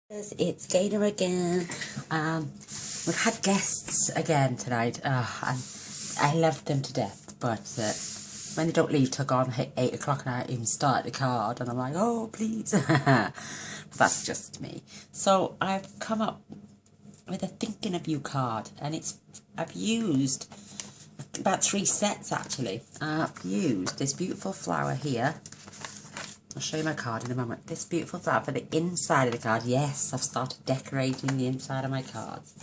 It's Gaynor again. We've had guests again tonight, and I love them to death, but when they don't leave till gone 8 o'clock and I even start the card, and I'm like, oh, please. That's just me. So I've come up with a thinking of you card, and I've used about 3 sets actually. I've used this beautiful flower here. I'll show you my card in a moment. This beautiful flower for the inside of the card. Yes, I've started decorating the inside of my cards.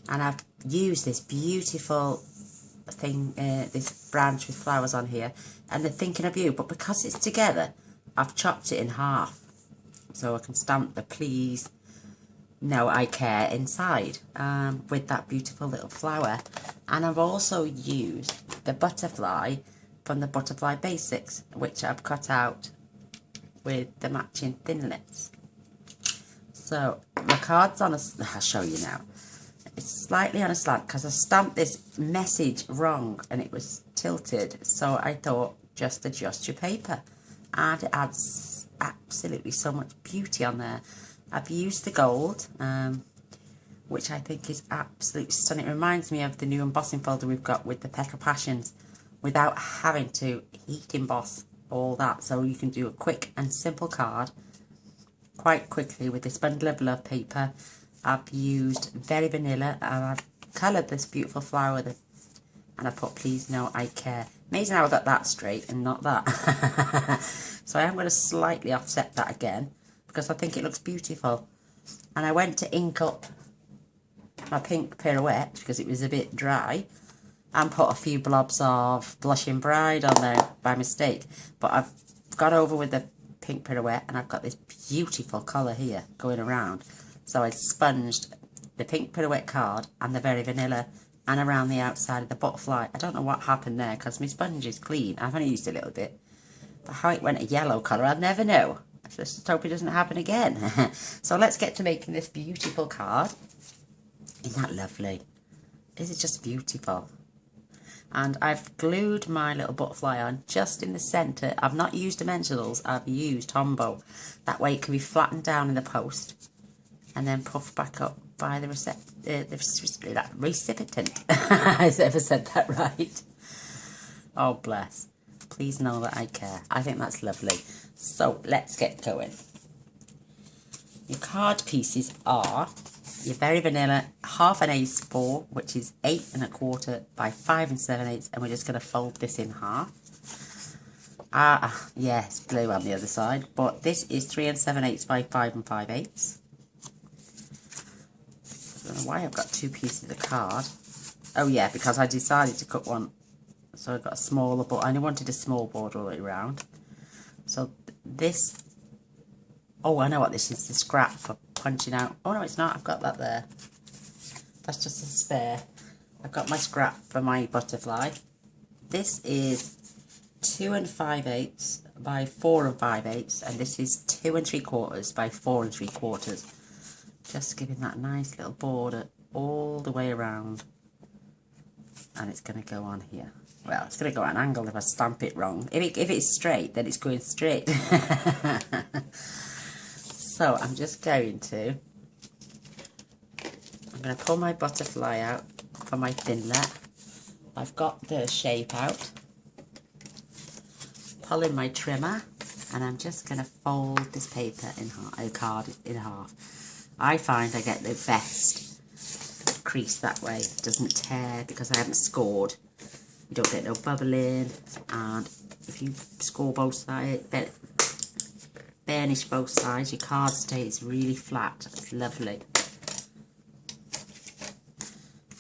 And I've used this beautiful thing, this branch with flowers on here. And they're thinking of you. But because it's together, I've chopped it in half. So I can stamp the please, no, I care inside with that beautiful little flower. And I've also used the butterfly from the Butterfly Basics, which I've cut out with the matching thinlits. So my card's on I'll show you now. It's slightly on a slant because I stamped this message wrong and it was tilted. So I thought, just adjust your paper. And it adds absolutely so much beauty on there. I've used the gold, which I think is absolutely stunning. It reminds me of the new embossing folder we've got with the Petal Passions, without having to heat emboss all that. So you can do a quick and simple card quite quickly with this bundle of love paper. I've used Very Vanilla and I've coloured this beautiful flower with it, and I put please no I care. Amazing how I got that straight and not that. So I am going to slightly offset that again because I think it looks beautiful. And I went to ink up my pink pirouette because it was a bit dry, and put a few blobs of Blushing Bride on there by mistake. But I've got over with the pink pirouette and I've got this beautiful colour here going around. So I sponged the pink pirouette card and the Very Vanilla and around the outside of the butterfly. I don't know what happened there because my sponge is clean. I've only used a little bit. But how it went a yellow colour, I'll never know. I just hope it doesn't happen again. So let's get to making this beautiful card. Isn't that lovely? Is it just beautiful? And I've glued my little butterfly on just in the centre. I've not used dimensionals, I've used Tombow. That way it can be flattened down in the post and then puffed back up by the recipient. I've ever said that right. Oh, bless. Please know that I care. I think that's lovely. So let's get going. Your card pieces are your Very Vanilla half an A4, which is 8 1/4 by 5 7/8, and we're just going to fold this in half. Yeah, it's blue on the other side, but this is 3 7/8 by 5 5/8. I don't know why I've got 2 pieces of card. Oh yeah, because I decided to cut one, so I've got a smaller, but I only wanted a small border all the way around. So this, oh, I know what this is, the scrap for punching out. Oh no, it's not, I've got that there. That's just a spare. I've got my scrap for my butterfly. This is 2 5/8 by 4 5/8, and this is 2 3/4 by 4 3/4. Just giving that nice little border all the way around. And it's going to go on here. Well, it's going to go at an angle if I stamp it wrong. If it's straight, then it's going straight. So I'm just going to pull my butterfly out for my thinlet. I've got the shape out. Pull in my trimmer, and I'm just going to fold this paper in half, card in half. I find I get the best crease that way. It doesn't tear because I haven't scored. You don't get no bubbling, and if you score both sides, burnish both sides, your card stays really flat. It's lovely.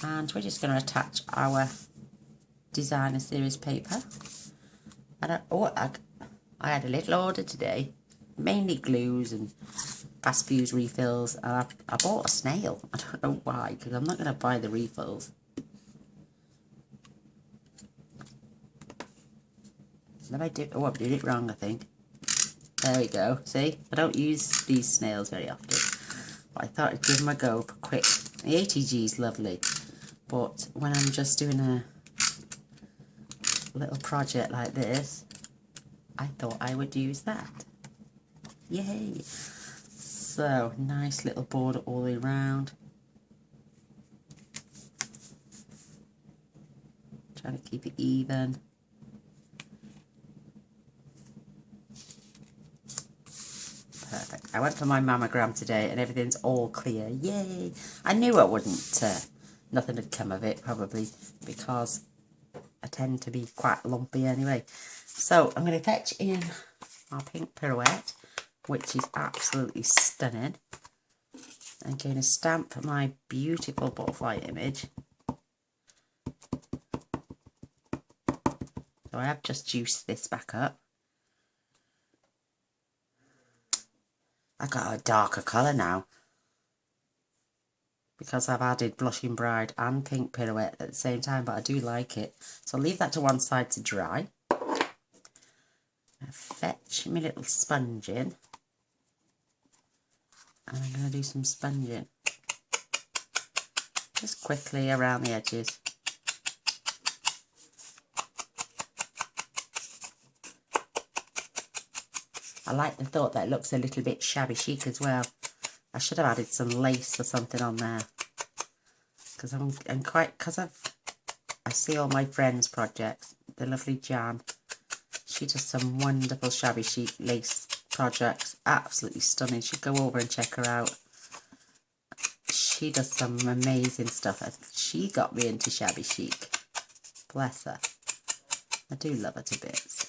And we're just going to attach our designer series paper. And I had a little order today, mainly glues and fast fuse refills, and I bought a snail. I don't know why, because I'm not going to buy the refills. Did I do? Oh, I did it wrong, I think. There we go. See, I don't use these snails very often, but I thought I'd give them a go for quick. The ATG is lovely, but when I'm just doing a little project like this, I thought I would use that. Yay! So, nice little border all the way around. Trying to keep it even. Perfect. I went for my mammogram today and everything's all clear. Yay! I knew I wouldn't, nothing would come of it probably because I tend to be quite lumpy anyway. So I'm going to fetch in our pink pirouette, which is absolutely stunning. I'm going to stamp my beautiful butterfly image. So I have just juiced this back up. I got a darker colour now because I've added Blushing Bride and Pink Pirouette at the same time, but I do like it. So I'll leave that to one side to dry. I fetch my little sponge in and I'm going to do some sponging just quickly around the edges. I like the thought that it looks a little bit shabby chic as well. I should have added some lace or something on there because I see all my friends' projects. The lovely Jan, she does some wonderful shabby chic lace projects, absolutely stunning. You should go over and check her out. She does some amazing stuff. She got me into shabby chic. Bless her. I do love her to bits.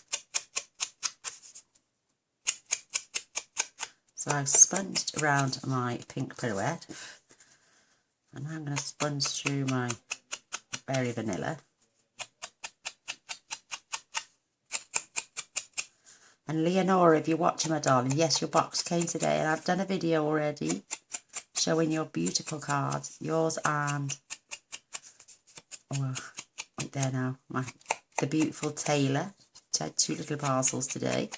So I've sponged around my pink pirouette and I'm going to sponge through my berry vanilla. And Leonora, if you're watching my darling, yes, your box came today and I've done a video already showing your beautiful cards, yours and, oh, right there now, the beautiful Taylor. She had 2 little parcels today.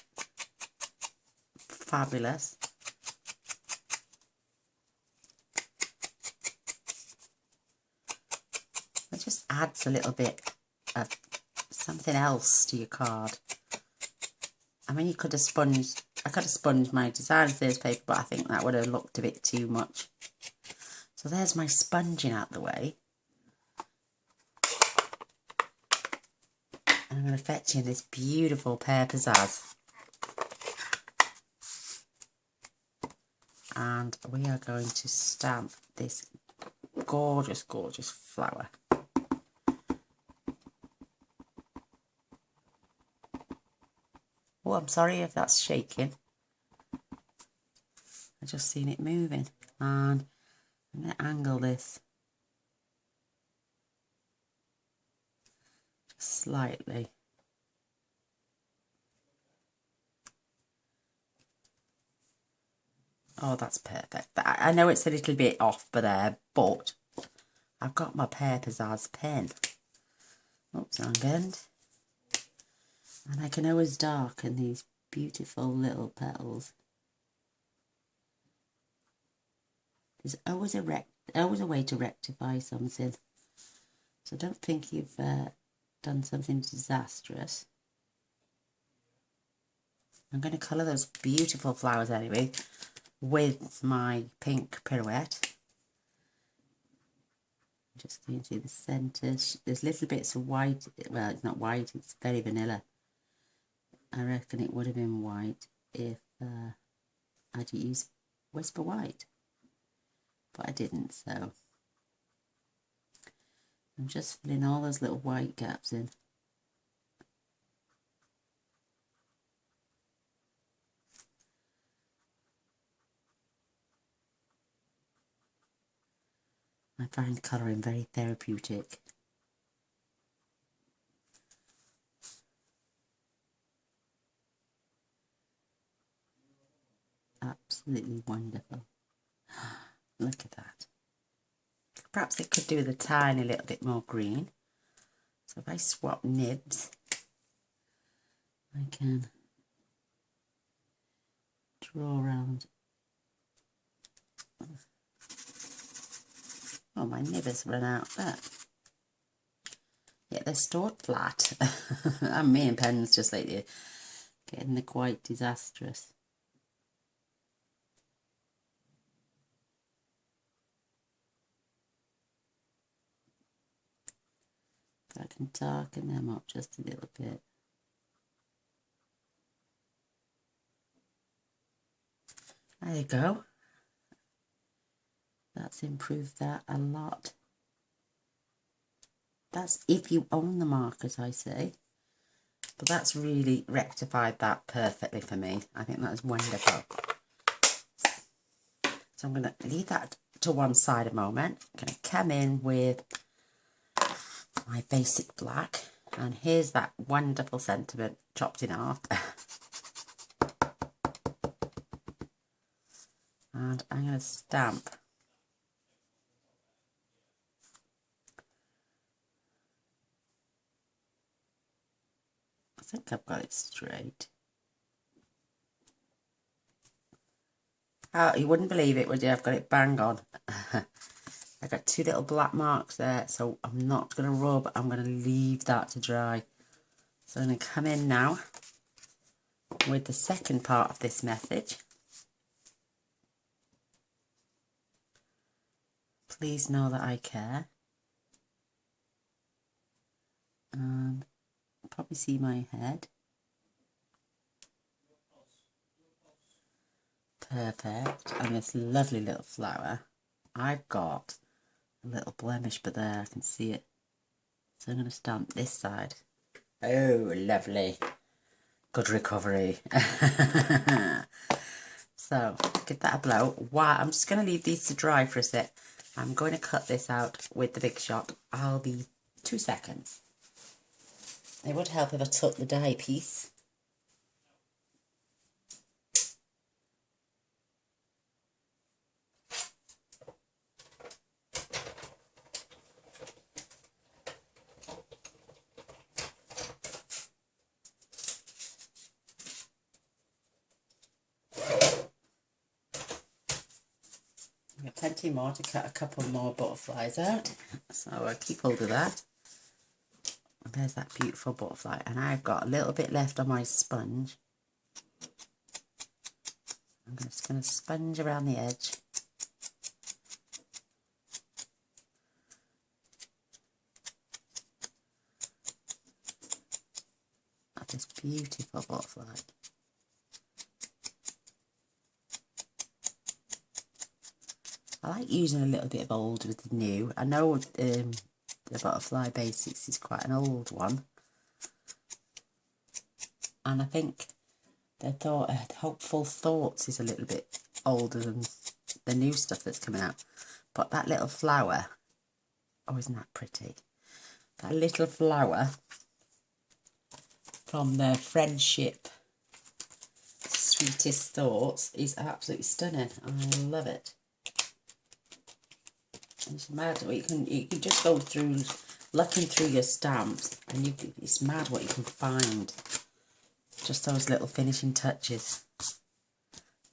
Fabulous. It just adds a little bit of something else to your card. I mean, I could have sponged my design Thursday paper, but I think that would have looked a bit too much. So there's my sponging out the way. And I'm going to fetch in this beautiful Pear Pizzazz. And we are going to stamp this gorgeous, gorgeous flower. Oh, I'm sorry if that's shaking. I just seen it moving. And I'm going to angle this just slightly. Oh, that's perfect. I know it's a little bit off there, but I've got my Pear Pizzazz pen. Oops, wrong end. And I can always darken these beautiful little petals. There's always a way to rectify something. So don't think you've done something disastrous. I'm going to colour those beautiful flowers anyway with my pink pirouette. Just going to the centre. There's little bits of white. Well, it's not white, it's very vanilla. I reckon it would have been white if I'd used Whisper White, but I didn't, so I'm just filling all those little white gaps in. I find colouring very therapeutic. Absolutely wonderful. Look at that. Perhaps it could do with a tiny little bit more green. So if I swap nibs, I can draw around. Oh, my nib has run out there. Yeah, they're stored flat. And me and pens just lately getting quite disastrous. If I can darken them up just a little bit. There you go. That's improved that a lot. That's if you own the markers, I say. But that's really rectified that perfectly for me. I think that's wonderful. So I'm going to leave that to one side a moment. I'm going to come in with my basic black. And here's that wonderful sentiment chopped in half. And I'm going to stamp. I think I've got it straight. Oh, you wouldn't believe it, would you? I've got it bang on. I got two little black marks there, so I'm not going to rub. I'm going to leave that to dry. So I'm going to come in now with the second part of this message. Please know that I care. And you'll probably see my head. Perfect. And this lovely little flower. I've got a little blemish, but there I can see it. So I'm going to stamp this side. Oh, lovely. Good recovery. So, give that a blow. Wow, I'm just going to leave these to dry for a sec. I'm going to cut this out with the Big Shot. I'll be 2 seconds. It would help if I took the die piece. Plenty more to cut a couple more butterflies out, so I'll keep hold of that. And there's that beautiful butterfly, and I've got a little bit left on my sponge. I'm just going to sponge around the edge. Of this beautiful butterfly. I like using a little bit of old with the new. I know the Butterfly Basics is quite an old one. And I think Hopeful Thoughts is a little bit older than the new stuff that's coming out. But that little flower, oh, isn't that pretty? That little flower from the Friendship Sweetest Thoughts is absolutely stunning. I love it. It's mad what you can just go through looking through your stamps, and it's mad what you can find. Just those little finishing touches.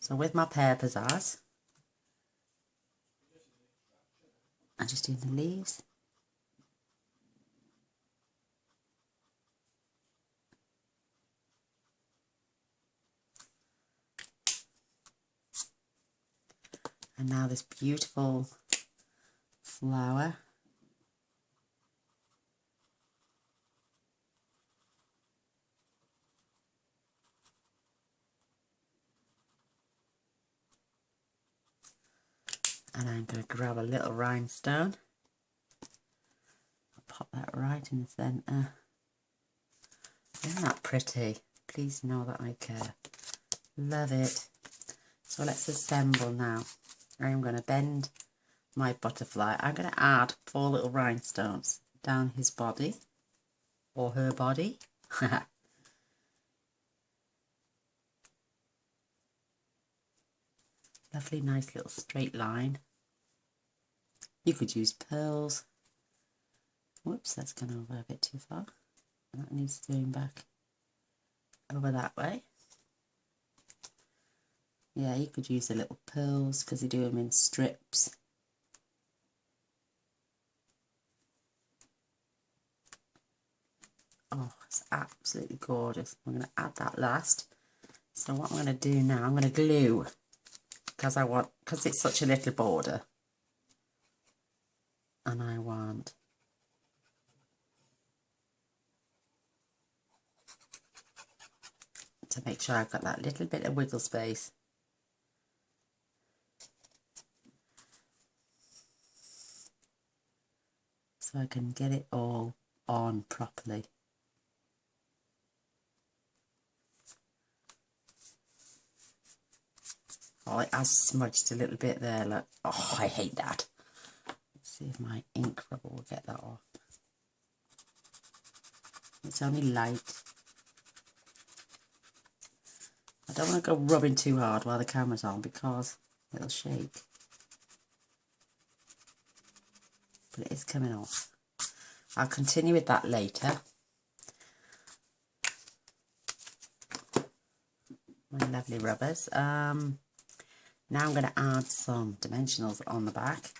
So with my pear pizzazz, I'm just doing the leaves. And now this beautiful flower. And I'm going to grab a little rhinestone. I'll pop that right in the centre. Isn't that pretty? Please know that I care. Love it. So let's assemble now. I'm going to bend my butterfly. I'm going to add 4 little rhinestones down his body, or her body. Lovely, nice little straight line. You could use pearls. Whoops, that's gone over a bit too far. That needs doing back over that way. Yeah, you could use the little pearls because you do them in strips. Oh, it's absolutely gorgeous. I'm going to add that last. So what I'm going to do now, I'm going to glue, because it's such a little border. And I want to make sure I've got that little bit of wiggle space. So I can get it all on properly. Oh, it has smudged a little bit there, look. Oh, I hate that. Let's see if my ink rubber will get that off. It's only light. I don't want to go rubbing too hard while the camera's on because it'll shake. But it is coming off. I'll continue with that later. My lovely rubbers. Now I'm going to add some dimensionals on the back.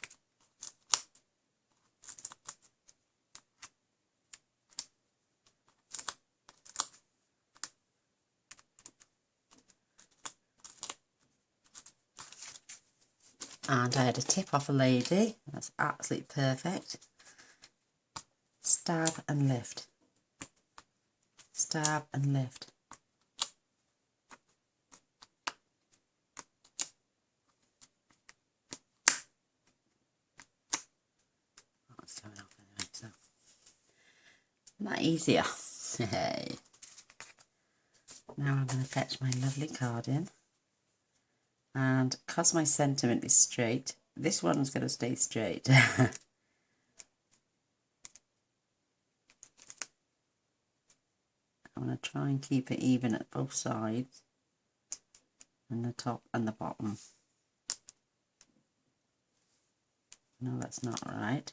And I had a tip off a lady. That's absolutely perfect. Stab and lift. Stab and lift. That's coming off anyway, so. Isn't that easier? Hey. Now I'm going to fetch my lovely card in. And because my sentiment is straight, this one's going to stay straight. I'm going to try and keep it even at both sides, and the top and the bottom. No, that's not right.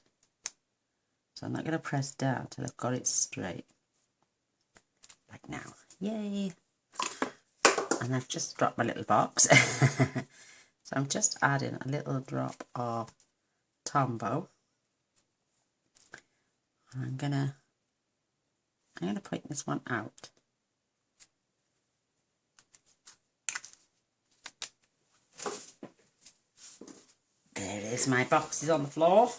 So I'm not going to press down till I've got it straight. Like now. Yay! And I've just dropped my little box. So I'm just adding a little drop of Tombow. I'm gonna point this one out. There it is, my box is on the floor.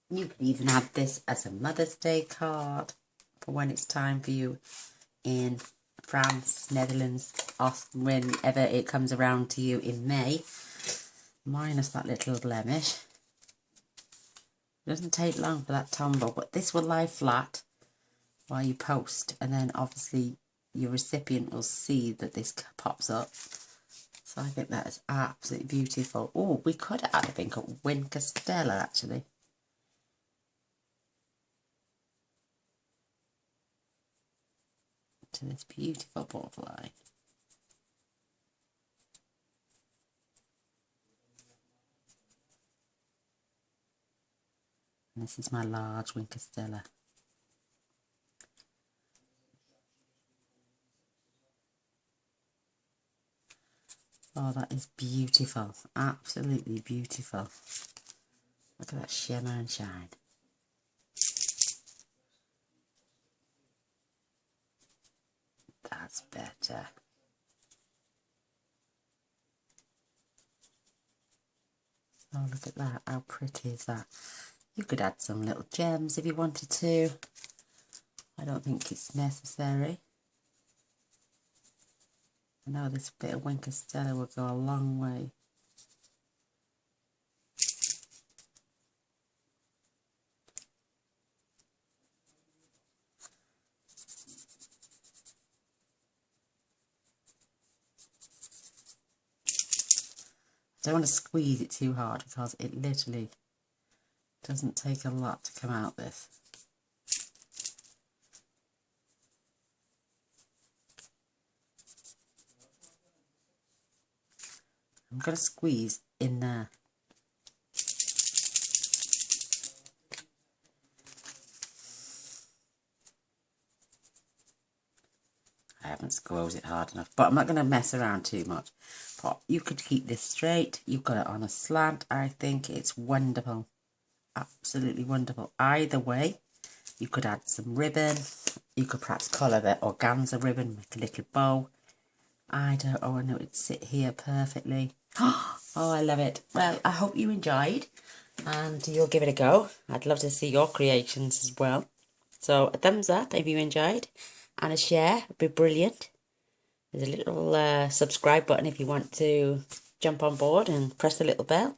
You could even have this as a Mother's Day card for when it's time for you in France, Netherlands, or whenever it comes around to you in May. Minus that little blemish. It doesn't take long for that Tombow, but this will lie flat while you post, and then obviously your recipient will see that this pops up. So I think that is absolutely beautiful. Oh, we could add, I think, a Winker Stella actually. To this beautiful butterfly. And this is my large Winker Stella. Oh, that is beautiful. Absolutely beautiful. Look at that shimmer and shine. That's better. Oh, look at that. How pretty is that? You could add some little gems if you wanted to. I don't think it's necessary. I know this bit of Winker Stella will go a long way. I don't want to squeeze it too hard because it literally doesn't take a lot to come out this. I'm going to squeeze in there. I haven't squeezed it hard enough, but I'm not going to mess around too much. But you could keep this straight. You've got it on a slant. I think it's wonderful. Absolutely wonderful. Either way, you could add some ribbon. You could perhaps colour the organza ribbon, make a little bow. I don't know, I know it'd sit here perfectly. Oh, I love it. Well, I hope you enjoyed and you'll give it a go. I'd love to see your creations as well. So a thumbs up if you enjoyed, and a share would be brilliant. There's a little subscribe button if you want to jump on board and press the little bell.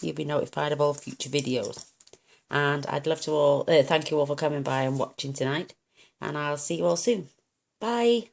You'll be notified of all future videos. And I'd love to thank you all for coming by and watching tonight. And I'll see you all soon. Bye.